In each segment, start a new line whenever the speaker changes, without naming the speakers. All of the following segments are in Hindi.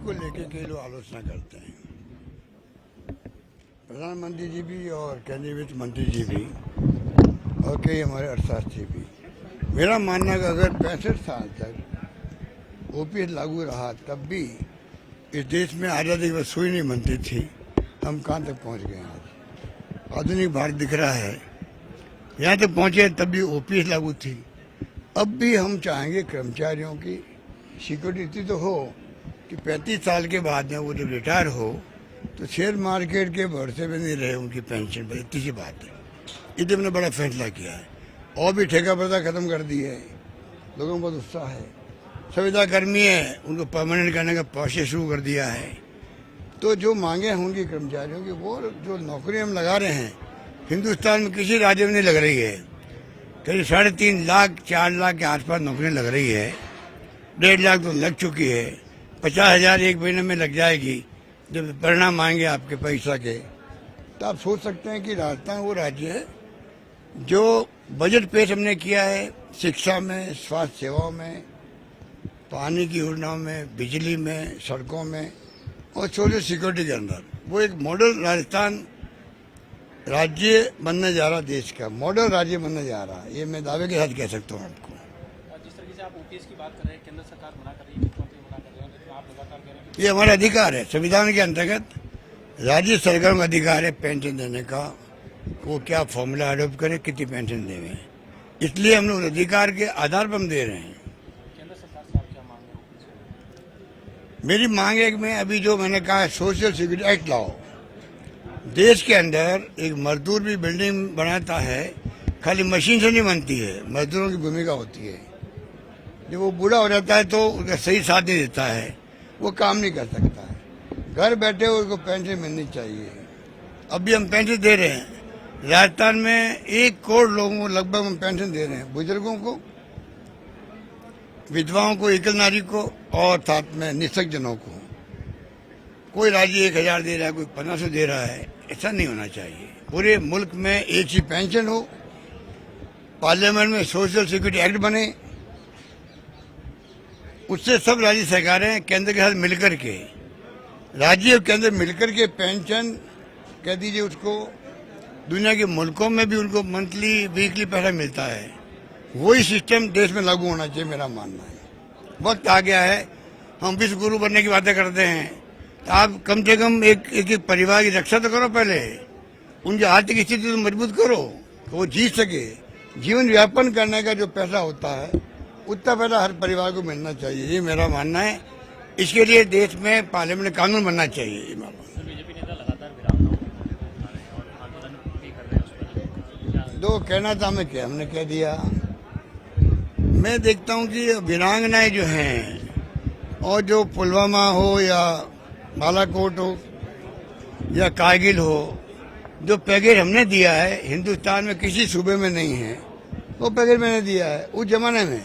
को लेकर कई लोग आलोचना करते हैं, प्रधानमंत्री जी भी और केंद्रीय वित्त मंत्री जी भी और कई हमारे अर्थशास्त्री भी। मेरा मानना है कि अगर 65 साल तक ओपीएस लागू रहा तब भी इस देश में आज़ादी की सुई नहीं बनती थी। हम कहाँ तक पहुँच गए आज? आधुनिक भारत दिख रहा है, यहाँ तक पहुँचे तब भी ओपीएस लागू थी। अब भी हम चाहेंगे कर्मचारियों की सिक्योरिटी तो हो कि 35 साल के बाद में वो जब रिटायर हो तो शेयर मार्केट के भरोसे में नहीं रहे उनकी पेंशन पर। इतनी सी बात है। इसलिए हमने बड़ा फैसला किया है और भी ठेका प्रथा खत्म कर दी है। लोगों को बहुत उत्साह है। संविदा कर्मी है, उनको परमानेंट करने का प्रोसेस शुरू कर दिया है। तो जो मांगे होंगी कर्मचारियों की, वो जो नौकरी हम लगा रहे हैं हिंदुस्तान में किसी राज्य में नहीं लग रही है। करीब 3.5 लाख 4 लाख के आसपास नौकरी लग रही है। 1.5 लाख तो लग चुकी है। 50,000 एक महीने में लग जाएगी। जब परिणाम आएंगे आपके पैसा के तो आप सोच सकते हैं कि राजस्थान वो राज्य है जो बजट पेश हमने किया है शिक्षा में, स्वास्थ्य सेवाओं में, पानी की योजनाओं में, बिजली में, सड़कों में और सोशल सिक्योरिटी के अंदर। वो एक मॉडल राजस्थान राज्य बनने जा रहा, देश का मॉडल राज्य बनने जा रहा है। ये मैं दावे के साथ कह सकता हूँ आपको।
जिस तरीके से आप ओपीएस की बात कर रहे हैं, केंद्र सरकार मना कर रही है, मुख्यमंत्री मना कर रहे हैं, लेकिन आप लगातार कह रहे हैं
ये हमारा अधिकार है। संविधान के अंतर्गत राज्य सरकारों का अधिकार है पेंशन देने का। वो क्या फॉर्मूला अडॉप्ट करे, कितनी पेंशन देवे, इसलिए हम लोग अधिकार के आधार पर हम दे रहे हैं।
केंद्र सरकार से आप क्या मांग रहे हैं?
मेरी मांग है कि मैं अभी जो मैंने कहा है सोशल सिक्योरिटी एक्ट लाओ। देश के अंदर एक मजदूर भी बिल्डिंग बनाता है, खाली मशीन से नहीं बनती है, मजदूरों की भूमिका होती है। जब वो बूढ़ा हो जाता है तो उसका सही साथ नहीं देता है, वो काम नहीं कर सकता है। घर बैठे उसको पेंशन मिलनी चाहिए। अभी हम पेंशन दे रहे हैं राजस्थान में 1 करोड़ लोगों को लगभग हम पेंशन दे रहे हैं, बुजुर्गों को, विधवाओं को, एकल नारी को और साथ में निःशक्त जनों को। कोई राज्य 1,000 दे रहा है, कोई 1500 दे रहा है। ऐसा नहीं होना चाहिए। पूरे मुल्क में एक ही पेंशन हो, पार्लियामेंट में सोशल सिक्योरिटी एक्ट बने, उससे सब राज्य सरकारें केंद्र के साथ मिलकर के, राज्य और केंद्र मिलकर के पेंशन कह दीजिए उसको, दुनिया के मुल्कों में भी उनको मंथली वीकली पैसा मिलता है। वही सिस्टम देश में लागू होना चाहिए, मेरा मानना है। वक्त आ गया है। हम विश्व गुरु बनने की बातें करते हैं तो आप कम से कम एक परिवार की रक्षा तो करो। पहले उनकी आर्थिक स्थिति तो मजबूत करो कि वो जी सके। जीवन यापन करने का जो पैसा होता है उतना पैसा हर परिवार को मिलना चाहिए, ये मेरा मानना है। इसके लिए देश में पार्लियामेंट में कानून बनना चाहिए।
बीजेपी नेता लगातार विरासतों और आंदोलन भी कर रहे हैं, उस पर
दो कहना था, मैं क्या हमने कह दिया। मैं देखता हूँ कि वीरांगनाएं जो हैं और जो पुलवामा हो या बालाकोट हो या कारगिल हो, जो पैकेज हमने दिया है हिंदुस्तान में किसी सूबे में नहीं है। वो पैकेज मैंने दिया है उस जमाने में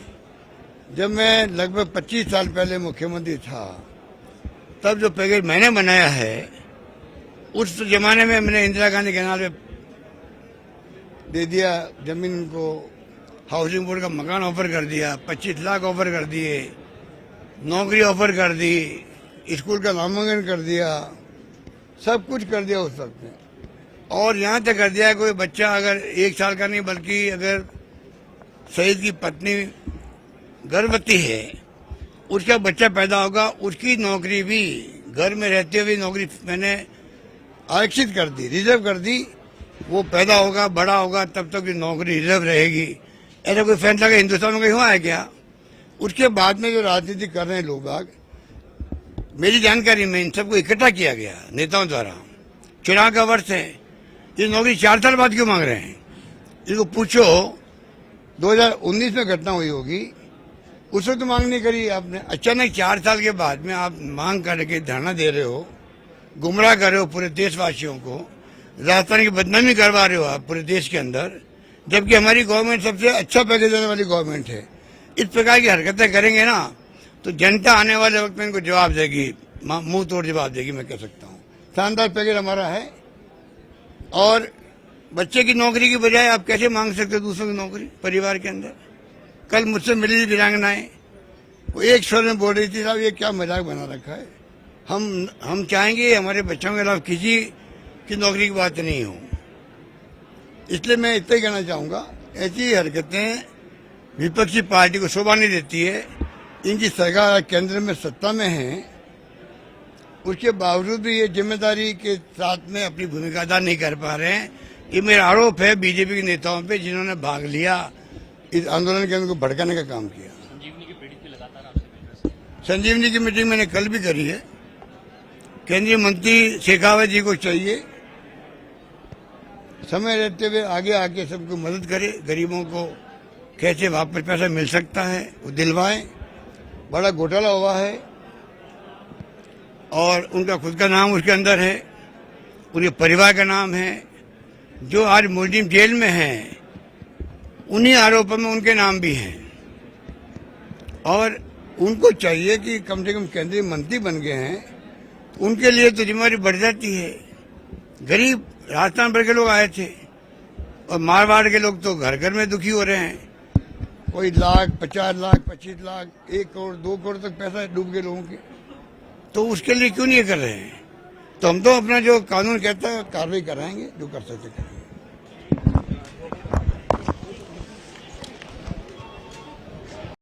जब मैं लगभग 25 साल पहले मुख्यमंत्री था। तब जो पैकेज मैंने बनाया है उस जमाने में मैंने इंदिरा गांधी कैनाल में दे दिया जमीन को, हाउसिंग बोर्ड का मकान ऑफर कर दिया, 25 लाख ऑफर कर दिए, नौकरी ऑफर कर दी, स्कूल का नामांकन कर दिया, सब कुछ कर दिया उस वक्त में। और यहाँ तक कर दिया कोई बच्चा अगर 1 साल का नहीं बल्कि अगर शहीद की पत्नी गर्भवती है, उसका बच्चा पैदा होगा, उसकी नौकरी भी घर में रहते हुए नौकरी मैंने आरक्षित कर दी, रिजर्व कर दी। वो पैदा होगा, बड़ा होगा, तब तक नौकरी रिजर्व रहेगी। ऐसा कोई फैसला हिंदुस्तान में कहीं हुआ है क्या? उसके बाद में जो राजनीति कर रहे हैं लोग बाग, मेरी जानकारी में इन सबको इकट्ठा किया गया नेताओं द्वारा। चुनाव का वर्ष है, ये नौकरी 4 साल बाद क्यों मांग रहे हैं? इसको पूछो 2019 में घटना हुई होगी, उस वक्त तो मांग नहीं करी आपने। अचानक 4 साल के बाद में आप मांग करके धरना दे रहे हो, गुमराह कर रहे हो पूरे देशवासियों को, राजस्थान की बदनामी करवा रहे हो आप पूरे देश के अंदर, जबकि हमारी गवर्नमेंट सबसे अच्छा पैकेज देने वाली गवर्नमेंट है। इस प्रकार की हरकतें करेंगे ना तो जनता आने वाले वक्त में इनको जवाब देगी, मुंह तोड़ जवाब देगी, मैं कह सकता हूँ। शानदार पैकेज हमारा है। और बच्चे की नौकरी की बजाय आप कैसे मांग सकते हो दूसरों की नौकरी परिवार के अंदर? कल मुझसे मिली वीरांगनाएं, वो एक स्वर में बोल रही थी, साहब ये क्या मजाक बना रखा है, हम चाहेंगे हमारे बच्चों के खिलाफ किसी की नौकरी की बात नहीं हो। इसलिए मैं इतना ही कहना चाहूँगा, ऐसी हरकतें विपक्षी पार्टी को शोभा नहीं देती है। इनकी सरकार केंद्र में सत्ता में है, उसके बावजूद भी ये जिम्मेदारी के साथ में अपनी भूमिका अदा नहीं कर पा रहे हैं। ये मेरा आरोप है बीजेपी के नेताओं पे, जिन्होंने भाग लिया इस आंदोलन के, उनको भड़काने का काम किया।
संजीवनी की पीड़ित भी लगातार आपसे मिल रहे हैं।
संजीवनी की मीटिंग मैंने कल भी करी है। केंद्रीय मंत्री शेखावत जी को चाहिए समय रहते हुए आगे आके सबको मदद करे, गरीबों को कैसे वापस पैसा मिल सकता है वो दिलवाएं। बड़ा घोटाला हुआ है और उनका खुद का नाम उसके अंदर है, उनके परिवार का नाम है। जो आज मुलजिम जेल में हैं, उन्हीं आरोपों में उनके नाम भी हैं और उनको चाहिए कि कम से कम केंद्रीय मंत्री बन गए हैं, उनके लिए तो जिम्मेदारी बढ़ जाती है। गरीब राजस्थान भर के लोग आए थे और मारवाड़ के लोग तो घर घर में दुखी हो रहे हैं। कोई लाख, 50 लाख, 25 लाख, 1 करोड़, 2 करोड़ तक पैसा डूब गए लोगों के। तो उसके लिए क्यों नहीं कर रहे हैं? तो हम तो अपना जो कानून कहता है कार्रवाई कराएंगे, जो कर सकते करेंगे।